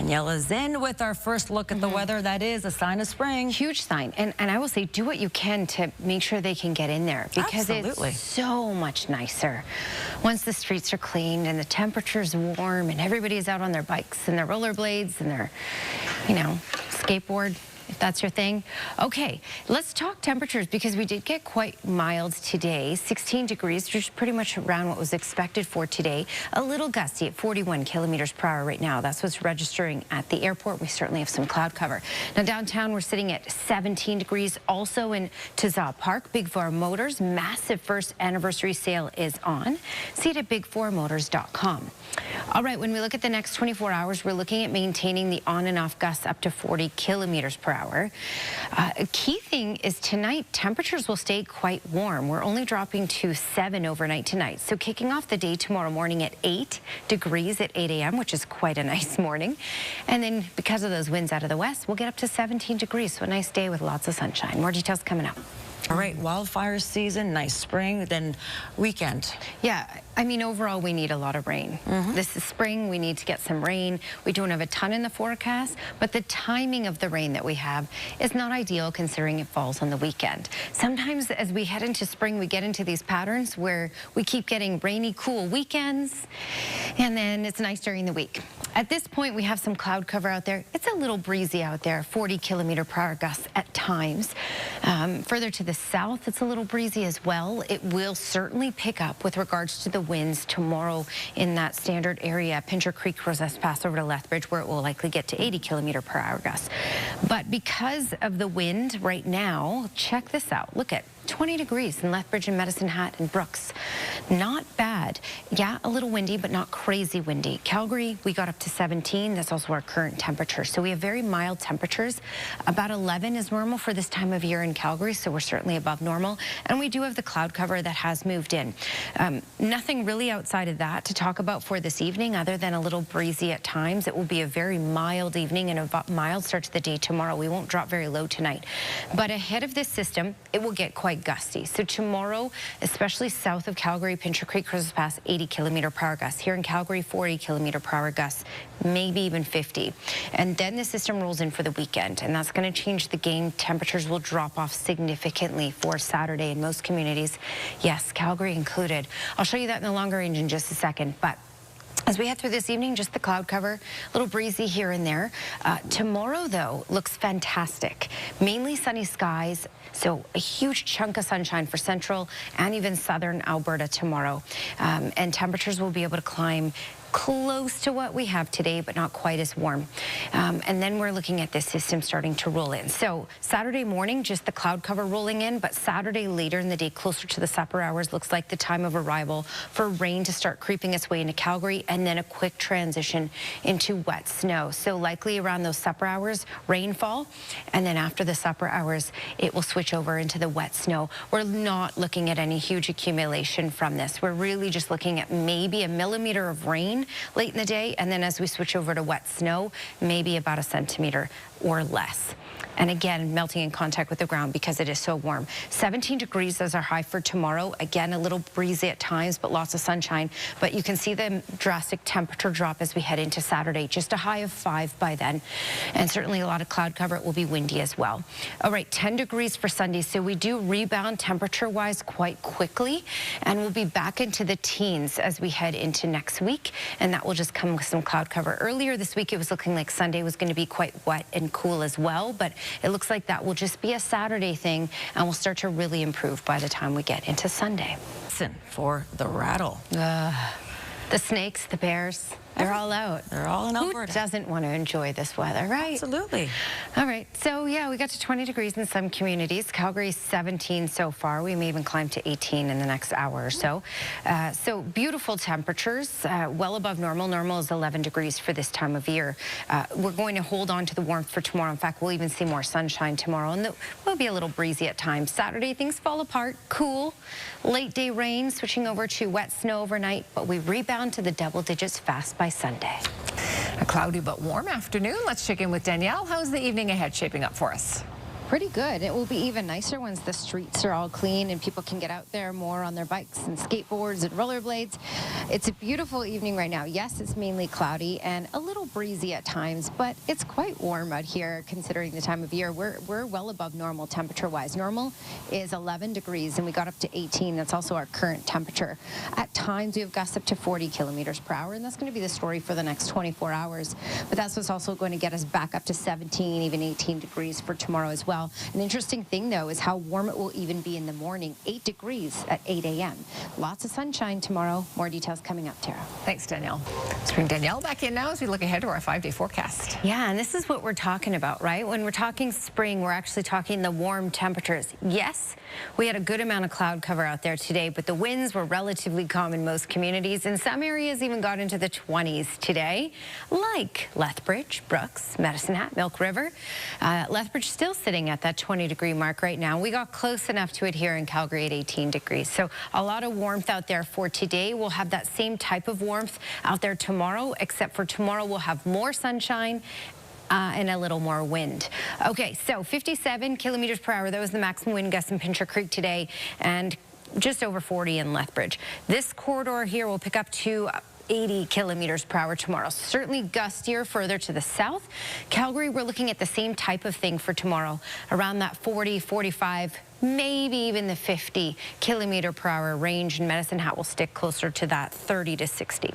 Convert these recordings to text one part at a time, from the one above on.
Danielle is in with our first look at the weather. That is a sign of spring. Huge sign. And I will say, do what you can to make sure they can get in there, because Absolutely. It's so much nicer once the streets are cleaned and the temperature's warm and everybody's out on their bikes and their rollerblades and their, skateboard, if that's your thing. Okay, let's talk temperatures, because we did get quite mild today. 16 degrees, which is pretty much around what was expected for today. A little gusty at 41 kilometers per hour right now. That's what's registering at the airport. We certainly have some cloud cover. Now downtown, we're sitting at 17 degrees. Also in Tazah Park, Big Four Motors, massive first anniversary sale is on. See it at big4motors.com. All right, when we look at the next 24 hours, we're looking at maintaining the on and off gusts up to 40 kilometers per hour. A key thing is tonight, temperatures will stay quite warm. We're only dropping to 7 overnight tonight. So kicking off the day tomorrow morning at 8 degrees at 8 a.m., which is quite a nice morning. And then because of those winds out of the west, we'll get up to 17 degrees. So a nice day with lots of sunshine. More details coming up. All right, wildfire season, nice spring, then weekend. Yeah, I mean, overall, we need a lot of rain. This is spring. We need to get some rain. We don't have a ton in the forecast, but the timing of the rain that we have is not ideal considering it falls on the weekend. Sometimes as we head into spring, we get into these patterns where we keep getting rainy, cool weekends, and then it's nice during the week. At this point, we have some cloud cover out there. It's a little breezy out there, 40 kilometer per hour gusts at times. Further to the south, it's a little breezy as well. It will certainly pick up with regards to the winds tomorrow in that standard area, Pincher Creek, Rosetta Pass over to Lethbridge, where it will likely get to 80 kilometer per hour gusts. But because of the wind right now, check this out. Look at 20 degrees in Lethbridge and Medicine Hat and Brooks. Not bad. Yeah, a little windy, but not crazy windy. Calgary, we got up to 17. That's also our current temperature. So we have very mild temperatures. About 11 is normal for this time of year in Calgary, so we're certainly above normal. And we do have the cloud cover that has moved in. Nothing really outside of that to talk about for this evening other than a little breezy at times. It will be a very mild evening and a mild start to the day tomorrow. We won't drop very low tonight. But ahead of this system, it will get quite gusty. So tomorrow, especially south of Calgary, Pincher Creek, Rosetta Pass, 80 kilometer per hour gusts. Here in Calgary, 40 kilometer per hour gusts, maybe even 50. And then the system rolls in for the weekend, and that's going to change the game. Temperatures will drop off significantly for Saturday in most communities. Yes, Calgary included. I'll show you that in the longer range in just a second, but as we head through this evening, just the cloud cover, a little breezy here and there. Tomorrow, though, looks fantastic. Mainly sunny skies, so a huge chunk of sunshine for central and even southern Alberta tomorrow. And temperatures will be able to climb close to what we have today, but not quite as warm. And then we're looking at this system starting to roll in. So Saturday morning, just the cloud cover rolling in, but Saturday later in the day, closer to the supper hours, looks like the time of arrival for rain to start creeping its way into Calgary, and then a quick transition into wet snow. So likely around those supper hours, rainfall, and then after the supper hours, it will switch over into the wet snow. We're not looking at any huge accumulation from this. We're really just looking at maybe a millimeter of rain late in the day, and then as we switch over to wet snow, maybe about a centimeter or less. And again, melting in contact with the ground because it is so warm. 17 degrees is our high for tomorrow. Again, a little breezy at times, but lots of sunshine. But you can see the drastic temperature drop as we head into Saturday. Just a high of 5 by then. And certainly a lot of cloud cover. It will be windy as well. All right, 10 degrees for Sunday. So we do rebound temperature-wise quite quickly. And we'll be back into the teens as we head into next week. And that will just come with some cloud cover. Earlier this week, it was looking like Sunday was going to be quite wet and cool as well. But it looks like that will just be a Saturday thing, and will start to really improve by the time we get into Sunday. Listen for the rattle. The snakes, the bears, they're all out. They're all in Alberta. Who doesn't want to enjoy this weather, right? Absolutely. All right, so yeah, we got to 20 degrees in some communities. Calgary's 17 so far. We may even climb to 18 in the next hour or so. So beautiful temperatures, well above normal. Normal is 11 degrees for this time of year. We're going to hold on to the warmth for tomorrow. In fact, we'll even see more sunshine tomorrow, and it will be a little breezy at times. Saturday, things fall apart, cool. Late day rain, switching over to wet snow overnight, but we rebound to the double digits fast by Sunday. A cloudy but warm afternoon. Let's check in with Danielle. How's the evening ahead shaping up for us? pretty good. It will be even nicer once the streets are all clean and people can get out there more on their bikes and skateboards and rollerblades. It's a beautiful evening right now. Yes, it's mainly cloudy and a little breezy at times, but it's quite warm out here considering the time of year. We're well above normal temperature-wise. Normal is 11 degrees and we got up to 18. That's also our current temperature. At times we have gusts up to 40 kilometers per hour, and that's going to be the story for the next 24 hours. But that's what's also going to get us back up to 17, even 18 degrees for tomorrow as well. An interesting thing, though, is how warm it will even be in the morning. 8 degrees at 8 a.m. Lots of sunshine tomorrow. More details coming up, Tara. Thanks, Danielle. Let's bring Danielle back in now as we look ahead to our 5-day forecast. Yeah, and this is what we're talking about, right? When we're talking spring, we're actually talking the warm temperatures. Yes, we had a good amount of cloud cover out there today, but the winds were relatively calm in most communities, and some areas even got into the 20s today, like Lethbridge, Brooks, Medicine Hat, Milk River. Lethbridge still sitting at that 20-degree mark right now. We got close enough to it here in Calgary at 18 degrees. So a lot of warmth out there for today. We'll have that same type of warmth out there tomorrow, except for tomorrow we'll have more sunshine and a little more wind. Okay, so 57 kilometers per hour. That was the maximum wind gust in Pincher Creek today, and just over 40 in Lethbridge. This corridor here will pick up to 80 kilometers per hour tomorrow. Certainly gustier further to the south. Calgary, we're looking at the same type of thing for tomorrow, around that 40, 45, maybe even the 50 kilometer per hour range, and Medicine Hat will stick closer to that 30 to 60.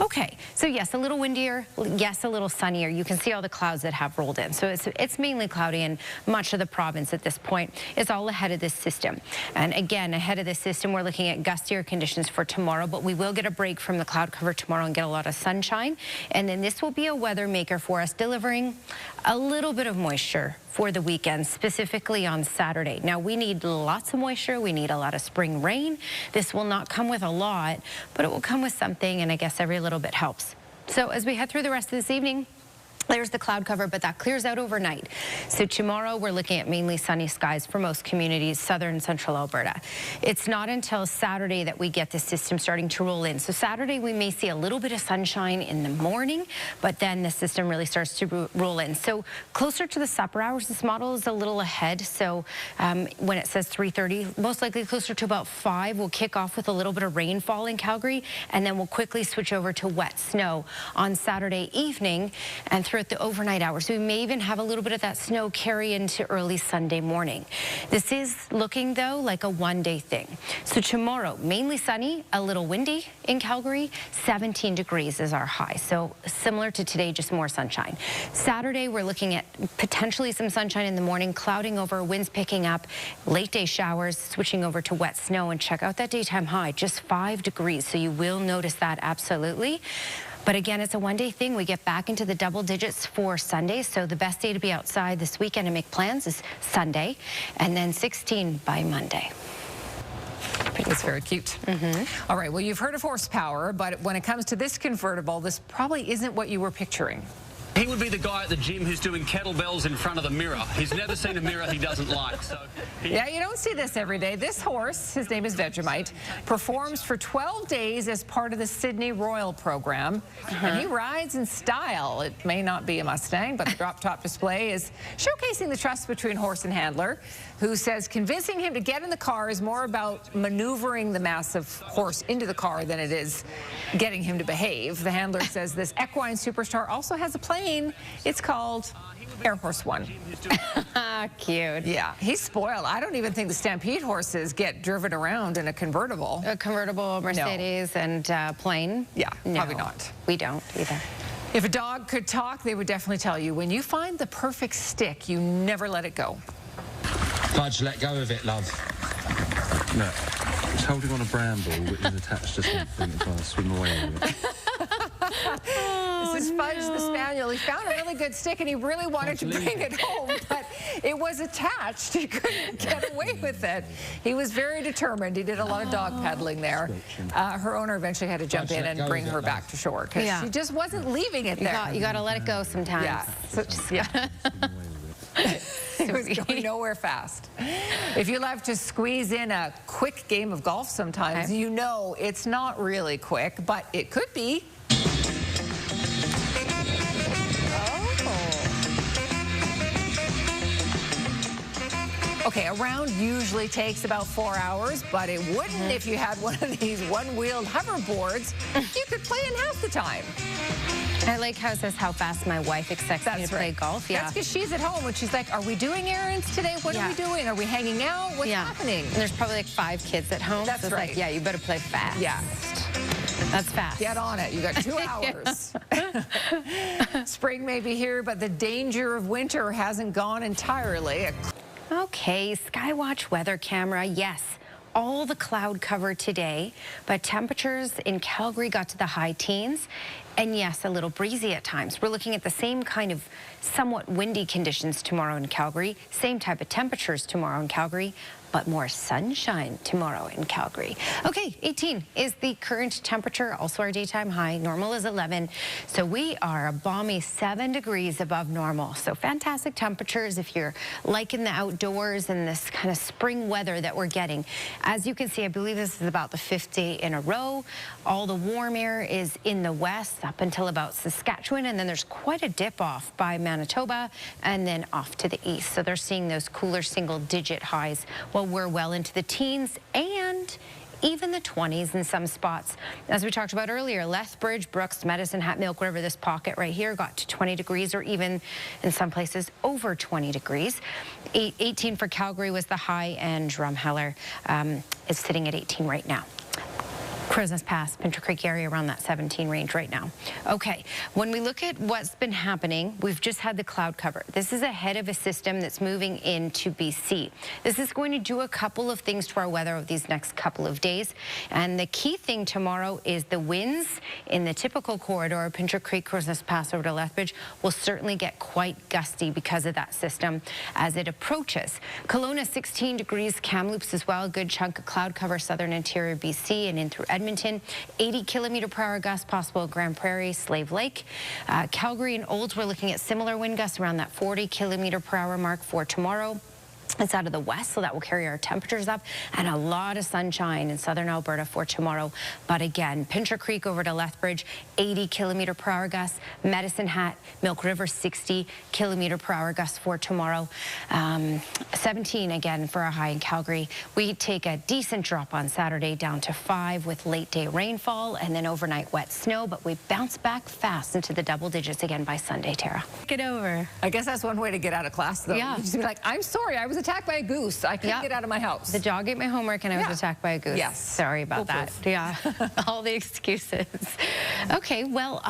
Okay, so yes, a little windier, yes, a little sunnier. You can see all the clouds that have rolled in. So it's mainly cloudy in much of the province at this point. It's all ahead of this system. And again, ahead of this system, we're looking at gustier conditions for tomorrow, but we will get a break from the cloud cover tomorrow and get a lot of sunshine. And then this will be a weather maker for us, delivering a little bit of moisture for the weekend, specifically on Saturday. Now, we need lots of moisture. We need a lot of spring rain. This will not come with a lot, but it will come with something, and I guess every little bit helps. So as we head through the rest of this evening, there's the cloud cover, but that clears out overnight. So tomorrow we're looking at mainly sunny skies for most communities, southern and central Alberta. It's not until Saturday that we get the system starting to roll in. So Saturday we may see a little bit of sunshine in the morning, but then the system really starts to roll in. So closer to the supper hours, this model is a little ahead. So when it says 3:30, most likely closer to about 5, we'll kick off with a little bit of rainfall in Calgary, and then we'll quickly switch over to wet snow on Saturday evening and throughout the overnight hours. So we may even have a little bit of that snow carry into early Sunday morning. This is looking, though, like a one-day thing. So tomorrow, mainly sunny, a little windy in Calgary, 17 degrees is our high. So similar to today, just more sunshine. Saturday, we're looking at potentially some sunshine in the morning, clouding over, winds picking up, late day showers, switching over to wet snow, and check out that daytime high, just 5 degrees. So you will notice that absolutely. But again, it's a one-day thing. We get back into the double digits for Sunday. So the best day to be outside this weekend and make plans is Sunday, and then 16 by Monday. It's very cute. All right, well, you've heard of horsepower, but when it comes to this convertible, this probably isn't what you were picturing. He would be the guy at the gym who's doing kettlebells in front of the mirror. He's never seen a mirror he doesn't like. So yeah, you don't see this every day. This horse, his name is Vegemite, performs for 12 days as part of the Sydney Royal program. And he rides in style. It may not be a Mustang, but the drop-top display is showcasing the trust between horse and handler, who says convincing him to get in the car is more about maneuvering the massive horse into the car than it is getting him to behave. The handler says this equine superstar also has a plane. It's called Air Horse One. Cute. Yeah, he's spoiled. I don't even think the Stampede horses get driven around in a convertible. A convertible, Mercedes, and plane? Yeah, no, probably not. We don't either. If a dog could talk, they would definitely tell you, when you find the perfect stick, you never let it go. Budge, let go of it, love. No, it's holding on a bramble which is attached to something and trying to swim away with it. This is Fudge the Spaniel. He found a really good stick and he really wanted to bring it home, but it was attached. He couldn't get away with it. He was very determined. He did a lot of dog peddling there. Her owner eventually had to jump in and bring her back to shore because she just wasn't leaving it there. You got to let it go sometimes. Yeah. So it was going nowhere fast. If you love to squeeze in a quick game of golf sometimes, you know it's not really quick, but it could be. Okay, a round usually takes about 4 hours, but it wouldn't if you had one of these one-wheeled hoverboards. You could play in half the time. I like how it says how fast my wife expects me to play golf. Yeah. That's because she's at home and she's like, are we doing errands today? What are we doing? Are we hanging out? What's happening? And there's probably like 5 kids at home. That's so it's right. like, yeah, you better play fast. Yeah. That's fast. Get on it. You got 2 hours. Spring may be here, but the danger of winter hasn't gone entirely. Okay, Skywatch weather camera. Yes. All the cloud cover today, but temperatures in Calgary got to the high teens. And yes, a little breezy at times. We're looking at the same kind of somewhat windy conditions tomorrow in Calgary, same type of temperatures tomorrow in Calgary, but more sunshine tomorrow in Calgary. Okay, 18 is the current temperature, also our daytime high. Normal is 11. So we are a balmy 7 degrees above normal. So fantastic temperatures if you're liking the outdoors and this kind of spring weather that we're getting. As you can see, I believe this is about the 5th day in a row. All the warm air is in the west up until about Saskatchewan, and then there's quite a dip off by Manitoba and then off to the east. So they're seeing those cooler single-digit highs. Well, we're well into the teens and even the 20s in some spots. As we talked about earlier, Lethbridge, Brooks, Medicine Hat, Milk River, this pocket right here got to 20 degrees or even in some places over 20 degrees. 18 for Calgary was the high, and Drumheller is sitting at 18 right now. Crowsnest Pass, Pinter Creek area around that 17 range right now. Okay, when we look at what's been happening, we've just had the cloud cover. This is ahead of a system that's moving into BC. This is going to do a couple of things to our weather over these next couple of days. And the key thing tomorrow is the winds in the typical corridor, Pinter Creek, Crowsnest Pass over to Lethbridge, will certainly get quite gusty because of that system as it approaches. Kelowna, 16 degrees, Kamloops as well, a good chunk of cloud cover, southern interior BC and in through Edmonton. 80 km/h gusts possible at Grand Prairie, Slave Lake. Calgary and Olds, we're looking at similar wind gusts around that 40 km/h mark for tomorrow. It's out of the west, so that will carry our temperatures up, and a lot of sunshine in southern Alberta for tomorrow. But again, Pinter Creek over to Lethbridge, 80 km/h gusts. Medicine Hat, Milk River, 60 km/h gusts for tomorrow. 17 again for a high in Calgary. We take a decent drop on Saturday down to 5 with late day rainfall and then overnight wet snow, but we bounce back fast into the double digits again by Sunday, Tara. Get over. I guess that's one way to get out of class, though. Yeah. You just be like, I'm sorry, I was attacked by a goose. I couldn't get out of my house. The dog ate my homework and I was attacked by a goose. Yes. Sorry about that. Yeah. All the excuses. Okay, well,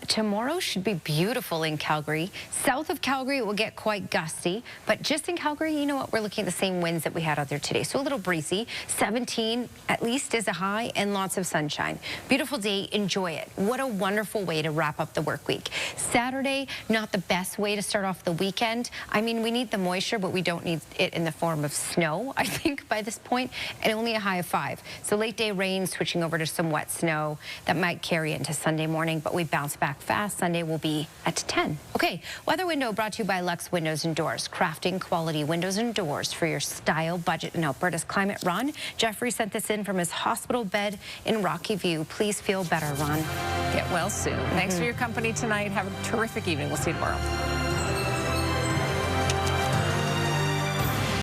tomorrow should be beautiful in Calgary. South of Calgary, it will get quite gusty. But just in Calgary, you know what? We're looking at the same winds that we had out there today. So a little breezy. 17 at least is a high and lots of sunshine. Beautiful day. Enjoy it. What a wonderful way to wrap up the work week. Saturday, not the best way to start off the weekend. I mean, we need the moisture, but we don't need it in the form of snow, I think, by this point, and only a high of 5. So late day rain switching over to some wet snow that might carry into Sunday morning, but we bounce back fast. Sunday will be at 10. Okay, weather window brought to you by Lux Windows and Doors, crafting quality windows and doors for your style, budget, and Alberta's climate. Ron Jeffrey sent this in from his hospital bed in Rocky View. Please feel better, Ron. Get well soon. Thanks for your company tonight. Have a terrific evening. We'll see you tomorrow.